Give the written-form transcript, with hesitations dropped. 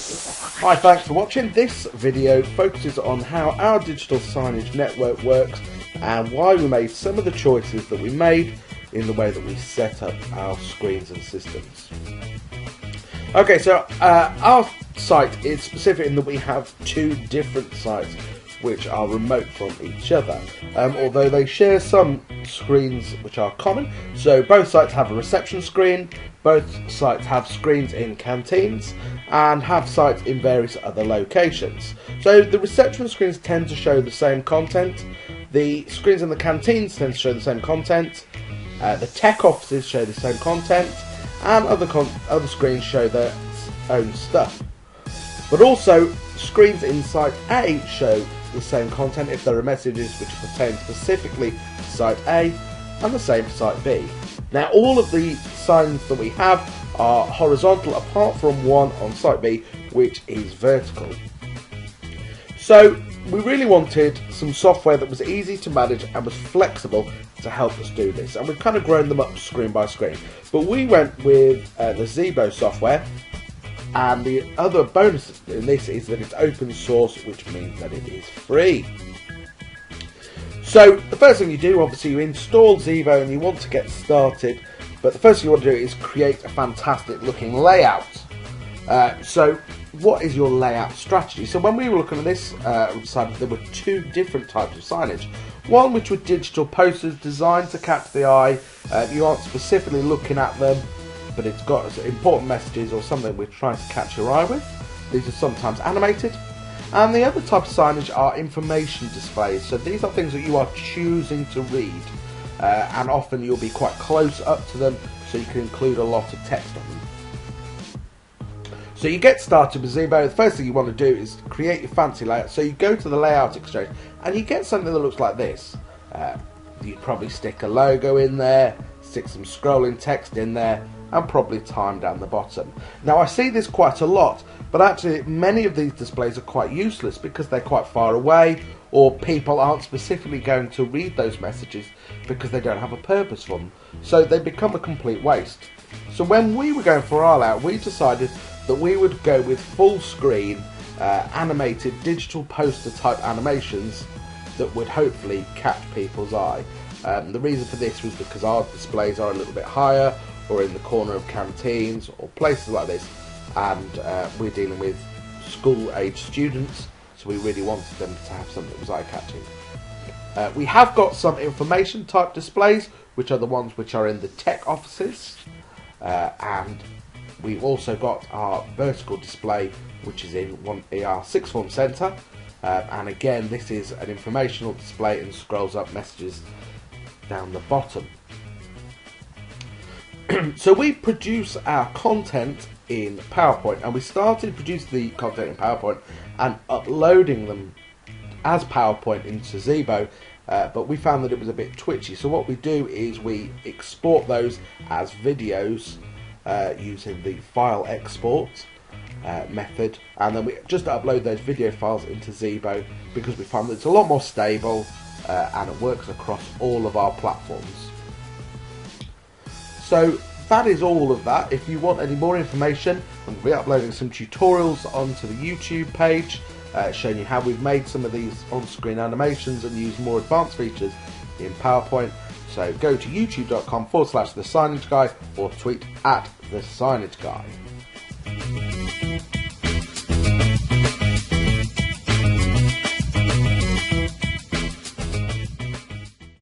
Hi, thanks for watching. This video focuses on how our digital signage network works and why we made some of the choices that we made in the way that we set up our screens and systems. Okay, so our site is specific in that we have two different sites which are remote from each other, although they share some screens which are common. So both sites have a reception screen, both sites have screens in canteens, and have sites in various other locations. So the reception screens tend to show the same content, the screens in the canteens tend to show the same content, the tech offices show the same content, and other screens show their own stuff. But also, screens in Site A show the same content if there are messages which pertain specifically to Site A, and the same for Site B. Now, all of the signs that we have are horizontal apart from one on Site B, which is vertical. So we really wanted some software that was easy to manage and was flexible to help us do this, and we've kind of grown them up screen by screen. But we went with the Xibo software, and the other bonus in this is that it's open source, which means that it is free. So the first thing you do, obviously you install Xibo and you want to get started, but the first thing you want to do is create a fantastic looking layout. So what is your layout strategy? So when we were looking at this, we decided there were two different types of signage. One which were digital posters designed to catch the eye. You aren't specifically looking at them, but it's got important messages or something we're trying to catch your eye with. These are sometimes animated. And the other type of signage are information displays. So these are things that you are choosing to read, and often you'll be quite close up to them, so you can include a lot of text on them. So you get started with Xibo. The first thing you want to do is create your fancy layout. So you go to the layout exchange and you get something that looks like this. You'd probably stick a logo in there, stick some scrolling text in there, and probably time down the bottom. Now, I see this quite a lot, but actually many of these displays are quite useless because they're quite far away, or people aren't specifically going to read those messages because they don't have a purpose for them, so they become a complete waste. So when we were going for our layout, we decided that we would go with full screen animated digital poster type animations that would hopefully catch people's eye. The reason for this was because our displays are a little bit higher, or in the corner of canteens or places like this, and we're dealing with school age students, so we really wanted them to have something that was eye-catching. We have got some information type displays, which are the ones which are in the tech offices, and we've also got our vertical display, which is in our sixth form centre, and again this is an informational display and scrolls up messages down the bottom. So we produce our content in PowerPoint, and we started producing the content in PowerPoint and uploading them as PowerPoint into Xibo, but we found that it was a bit twitchy. So what we do is we export those as videos using the file export method, and then we just upload those video files into Xibo because we found that it's a lot more stable and it works across all of our platforms. So that is all of that. If you want any more information, I'm going to be uploading some tutorials onto the YouTube page showing you how we've made some of these on-screen animations and use more advanced features in PowerPoint. So go to youtube.com/thesignage guy or tweet @thesignage guy.